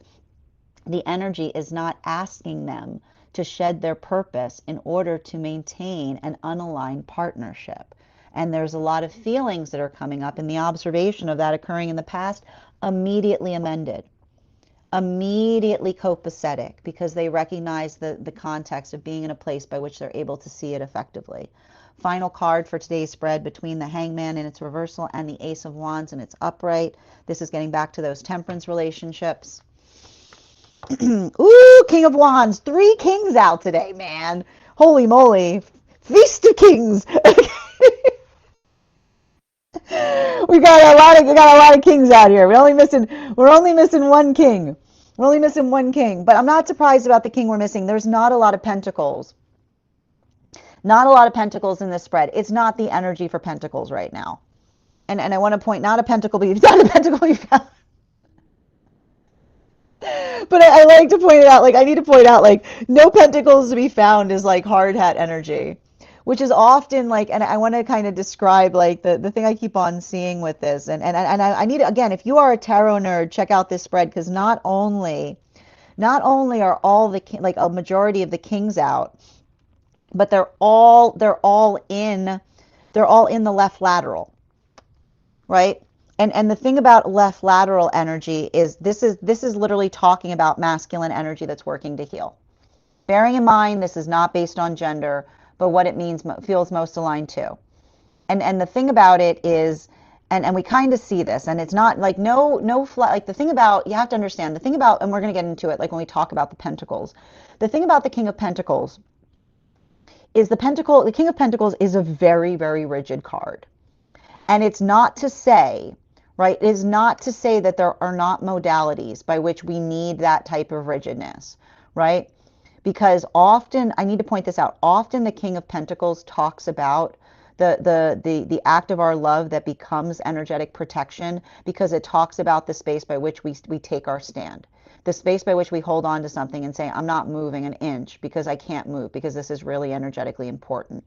the energy is not asking them to shed their purpose in order to maintain an unaligned partnership. And there's a lot of feelings that are coming up, and the observation of that occurring in the past, immediately amended, immediately copacetic, because they recognize the context of being in a place by which they're able to see it effectively. Final card for today's spread, between the Hangman in its reversal and the Ace of Wands in its upright. This is getting back to those temperance relationships. Ooh, King of Wands. 3 kings out today, man. Holy moly. Feast of Kings. we got a lot of kings out here. We're only missing one king. We're only missing one king. But I'm not surprised about the king we're missing. There's not a lot of pentacles. Not a lot of pentacles in this spread. It's not the energy for pentacles right now. And I want to point, not a pentacle, but not a pentacle you found. But I like to point it out, like, I need to point out, like, no pentacles to be found is like hard hat energy, which is often like, and I want to kind of describe like the thing I keep on seeing with this. And I need, again, if you are a tarot nerd, check out this spread, because not only are all the, like a majority of the kings out, but they're all in They're all in the left lateral, right? And the thing about left lateral energy is this is literally talking about masculine energy that's working to heal. Bearing in mind this is not based on gender, but what it means feels most aligned to. And the thing about it is, and we kind of see this, and it's not like like the thing about, you have to understand the thing about, and we're going to get into it like when we talk about the pentacles. The thing about the King of Pentacles is the King of Pentacles is a very, very rigid card. And it's not to say, right, it is not to say that there are not modalities by which we need that type of rigidness, right? Because often, I need to point this out, often the King of Pentacles talks about the act of our love that becomes energetic protection, because it talks about the space by which we take our stand. The space by which we hold on to something and say, I'm not moving an inch because I can't move, because this is really energetically important.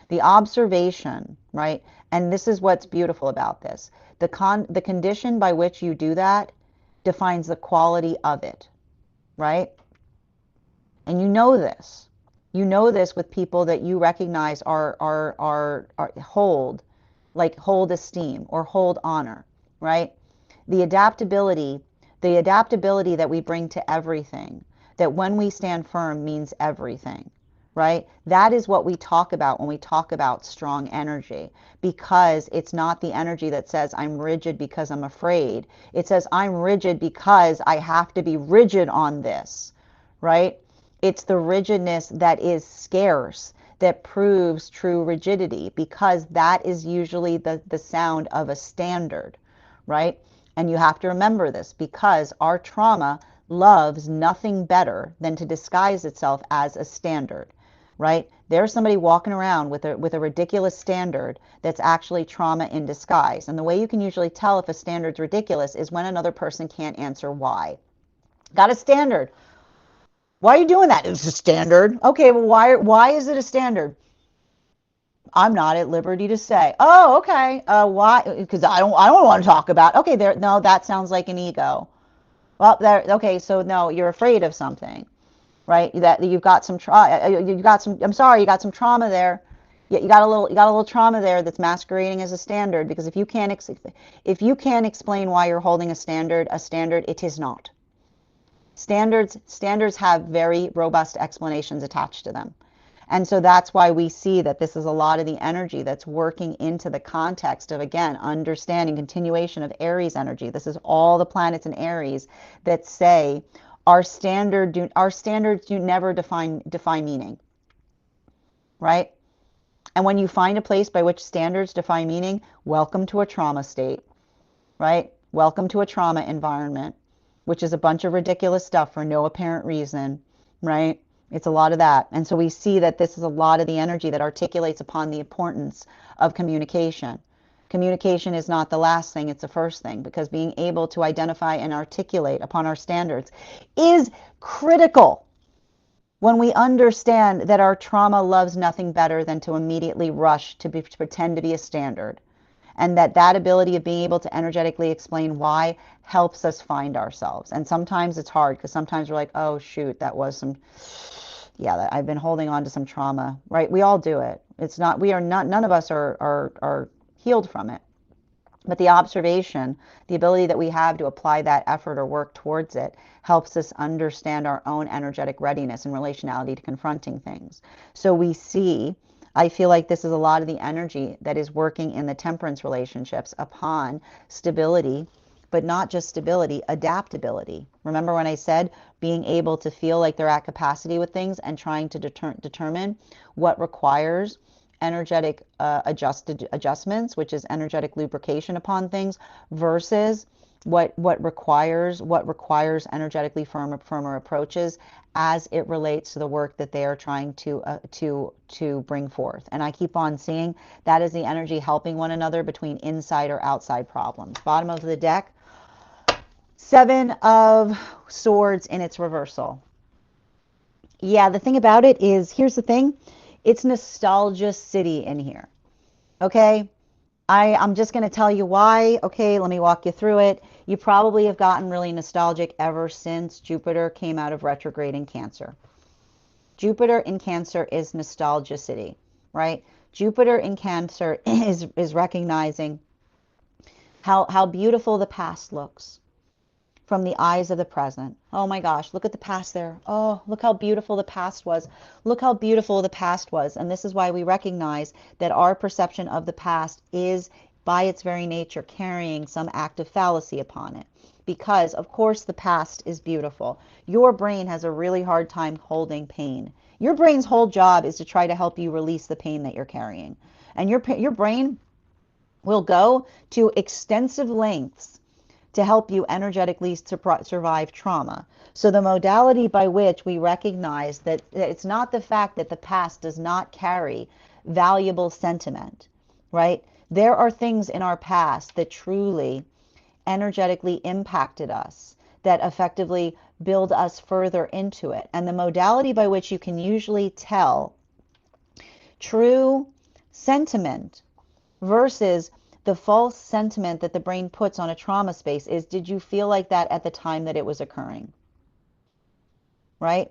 The observation, right? And this is what's beautiful about this. The condition by which you do that defines the quality of it, right? And you know this. You know this with people that you recognize are hold esteem or hold honor, right? The adaptability that we bring to everything, that when we stand firm means everything, right? That is what we talk about when we talk about strong energy, because it's not the energy that says I'm rigid because I'm afraid. It says I'm rigid because I have to be rigid on this, right? It's the rigidness that is scarce that proves true rigidity, because that is usually the sound of a standard, right? And you have to remember this, because our trauma loves nothing better than to disguise itself as a standard, right? There's somebody walking around with a ridiculous standard that's actually trauma in disguise. And the way you can usually tell if a standard's ridiculous is when another person can't answer why. Got a standard. Why are you doing that? It's a standard. Okay, well, why is it a standard? I'm not at liberty to say. Oh, okay. Why? Because I don't want to talk about. Okay, there. No, that sounds like an ego. Well, there. Okay, so no, you're afraid of something, right? That you've got some you've got some. I'm sorry, you got some trauma there. Yeah, you got a little trauma there that's masquerading as a standard. Because if you can't explain why you're holding a standard, it is not. Standards have very robust explanations attached to them. And so that's why we see that this is a lot of the energy that's working into the context of, again, understanding continuation of Aries energy. This is all the planets in Aries that say our standards do never define meaning, right? And when you find a place by which standards define meaning, welcome to a trauma state, right? Welcome to a trauma environment, which is a bunch of ridiculous stuff for no apparent reason, right? It's a lot of that. And so we see that this is a lot of the energy that articulates upon the importance of communication. Communication is not the last thing, it's the first thing, because being able to identify and articulate upon our standards is critical when we understand that our trauma loves nothing better than to immediately rush to pretend to be a standard. And that ability of being able to energetically explain why helps us find ourselves. And sometimes it's hard, because sometimes we're like, oh shoot, that was some, yeah, I've been holding on to some trauma, right? We all do it. It's not, we are not, none of us are healed from it. But the observation, the ability that we have to apply that effort or work towards it, helps us understand our own energetic readiness and relationality to confronting things. So we see, I feel like this is a lot of the energy that is working in the temperance relationships upon stability, but not just stability, adaptability. Remember when I said being able to feel like they're at capacity with things and trying to determine what requires energetic adjustments, which is energetic lubrication upon things, versus what requires energetically firmer approaches as it relates to the work that they are trying to bring forth. And I keep on seeing that is the energy helping one another between inside or outside problems. Bottom of the deck, Seven of Swords in its reversal. Yeah, the thing about it is, here's the thing, it's nostalgia city in here. Okay, I'm just going to tell you why. Okay, let me walk you through it. You probably have gotten really nostalgic ever since Jupiter came out of retrograde in Cancer. Jupiter in Cancer is nostalgia city, right? Jupiter in Cancer is recognizing how beautiful the past looks from the eyes of the present. Oh my gosh, look at the past there. Oh, look how beautiful the past was. Look how beautiful the past was. And this is why we recognize that our perception of the past is, by its very nature, carrying some active fallacy upon it. Because, of course, the past is beautiful. Your brain has a really hard time holding pain. Your brain's whole job is to try to help you release the pain that you're carrying. And your brain will go to extensive lengths to help you energetically survive trauma. So the modality by which we recognize that it's not the fact that the past does not carry valuable sentiment, right? There are things in our past that truly energetically impacted us, that effectively build us further into it. And the modality by which you can usually tell true sentiment versus the false sentiment that the brain puts on a trauma space is, did you feel like that at the time that it was occurring? Right?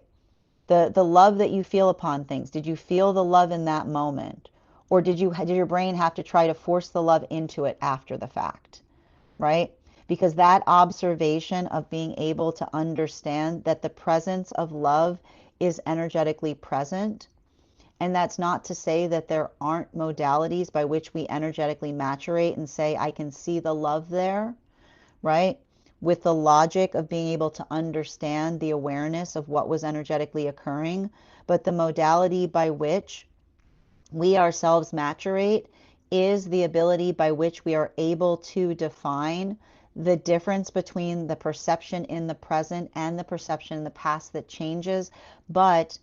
The love that you feel upon things, did you feel the love in that moment? Or did your brain have to try to force the love into it after the fact? Right? Because that observation of being able to understand that the presence of love is energetically present. And that's not to say that there aren't modalities by which we energetically maturate and say, I can see the love there, right? With the logic of being able to understand the awareness of what was energetically occurring. But the modality by which we ourselves maturate is the ability by which we are able to define the difference between the perception in the present and the perception in the past that changes, but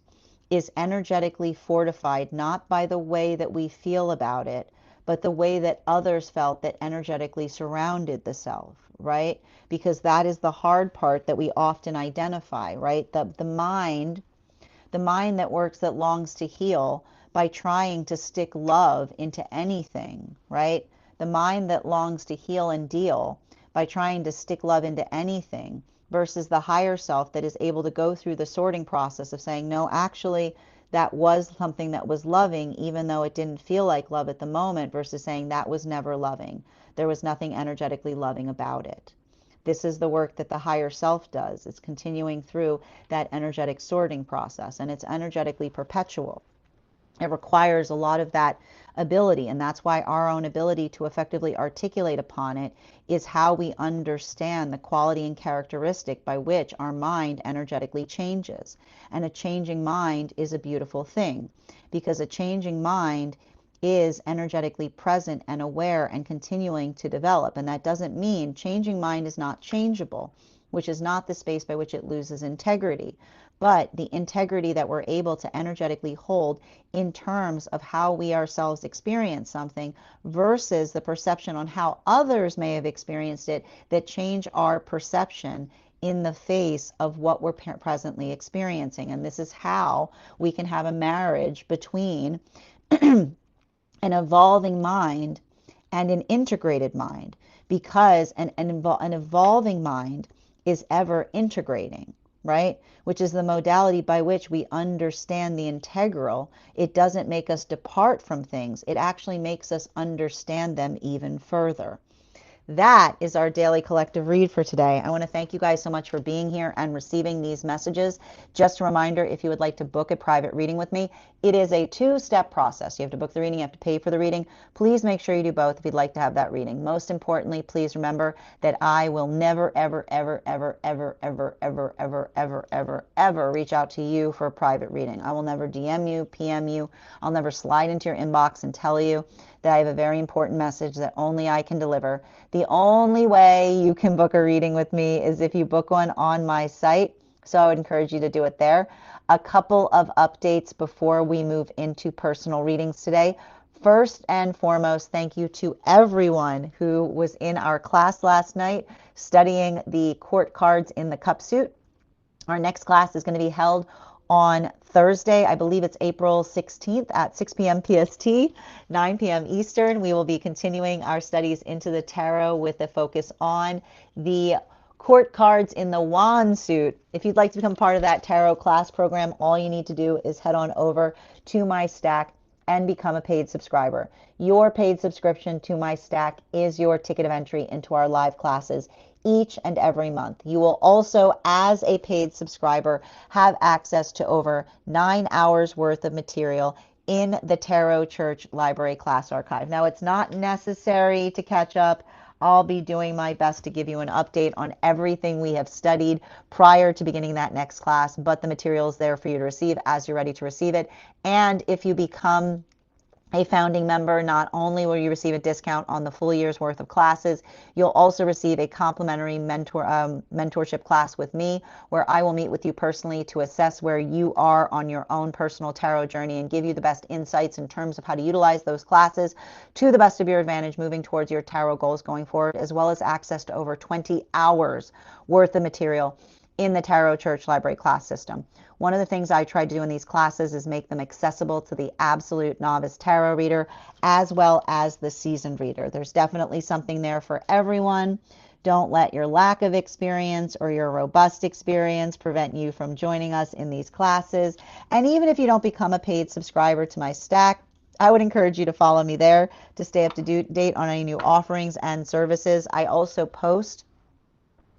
is energetically fortified, not by the way that we feel about it, but the way that others felt that energetically surrounded the self, right? Because that is the hard part that we often identify, right? The mind that works, that longs to heal by trying to stick love into anything, right? The mind that longs to heal and deal by trying to stick love into anything, versus the higher self that is able to go through the sorting process of saying, no, actually, that was something that was loving, even though it didn't feel like love at the moment, versus saying that was never loving. There was nothing energetically loving about it. This is the work that the higher self does. It's continuing through that energetic sorting process, and it's energetically perpetual. It requires a lot of that ability, and that's why our own ability to effectively articulate upon it is how we understand the quality and characteristic by which our mind energetically changes. And a changing mind is a beautiful thing, because a changing mind is energetically present and aware and continuing to develop. And that doesn't mean changing mind is not changeable, which is not the space by which it loses integrity. But the integrity that we're able to energetically hold in terms of how we ourselves experience something versus the perception on how others may have experienced it that change our perception in the face of what we're presently experiencing. And this is how we can have a marriage between an evolving mind and an integrated mind, because an evolving mind is ever integrating, right? Which is the modality by which we understand the integral. It doesn't make us depart from things. It actually makes us understand them even further. That is our daily collective read for today. I want to thank you guys so much for being here and receiving these messages. Just a reminder, if you would like to book a private reading with me, it is a two-step process. You have to book the reading, you have to pay for the reading. Please make sure you do both if you'd like to have that reading. Most importantly, please remember that I will never, ever, ever, ever, ever, ever, ever, ever, ever, ever, ever reach out to you for a private reading. I will never DM you, PM you. I'll never slide into your inbox and tell you that I have a very important message that only I can deliver. The only way you can book a reading with me is if you book one on my site. So I would encourage you to do it there. A couple of updates before we move into personal readings today. First and foremost, thank you to everyone who was in our class last night studying the court cards in the cup suit. Our next class is going to be held on Thursday. I believe it's April 16th at 6 p.m. PST, 9 p.m. Eastern. We will be continuing our studies into the tarot with a focus on the court cards in the wand suit. If you'd like to become part of that tarot class program, all you need to do is head on over to my stack and become a paid subscriber. Your paid subscription to my stack is your ticket of entry into our live classes each and every month. You will also, as a paid subscriber, have access to over 9 hours worth of material in the Tarot Church Library class archive. Now, it's not necessary to catch up. I'll be doing my best to give you an update on everything we have studied prior to beginning that next class, but the material is there for you to receive as you're ready to receive it. And if you become a founding member, not only will you receive a discount on the full year's worth of classes, you'll also receive a complimentary mentorship class with me, where I will meet with you personally to assess where you are on your own personal tarot journey and give you the best insights in terms of how to utilize those classes to the best of your advantage moving towards your tarot goals going forward, as well as access to over 20 hours worth of material in the Tarot Church Library class system. One of the things I try to do in these classes is make them accessible to the absolute novice tarot reader as well as the seasoned reader. There's definitely something there for everyone. Don't let your lack of experience or your robust experience prevent you from joining us in these classes. And even if you don't become a paid subscriber to my stack, I would encourage you to follow me there to stay up to date on any new offerings and services. I also post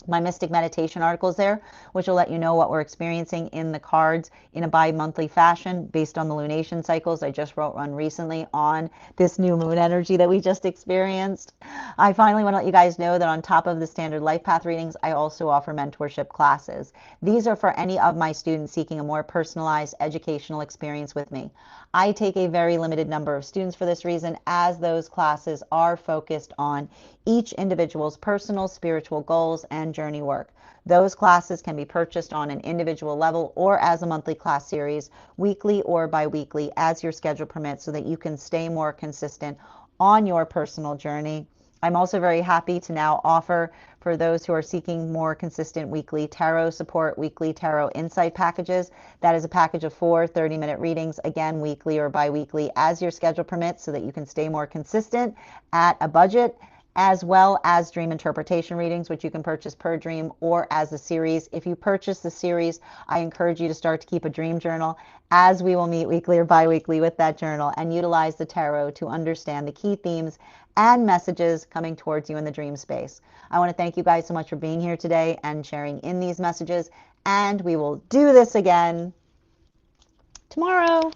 my Mystic Meditation articles there, which will let you know what we're experiencing in the cards in a bi-monthly fashion based on the lunation cycles. I just wrote one recently on this new moon energy that we just experienced. I finally want to let you guys know that on top of the standard life path readings, I also offer mentorship classes. These are for any of my students seeking a more personalized educational experience with me. I take a very limited number of students for this reason, as those classes are focused on each individual's personal spiritual goals and journey work. Those classes can be purchased on an individual level or as a monthly class series, weekly or bi-weekly, as your schedule permits, so that you can stay more consistent on your personal journey. I'm also very happy to now offer, for those who are seeking more consistent weekly tarot support, weekly tarot insight packages. That is a package of 4 30-minute readings, again, weekly or bi-weekly, as your schedule permits, so that you can stay more consistent at a budget, as well as dream interpretation readings, which you can purchase per dream or as a series. If you purchase the series, I encourage you to start to keep a dream journal, as we will meet weekly or bi-weekly with that journal and utilize the tarot to understand the key themes and messages coming towards you in the dream space. I want to thank you guys so much for being here today and sharing in these messages, and we will do this again tomorrow.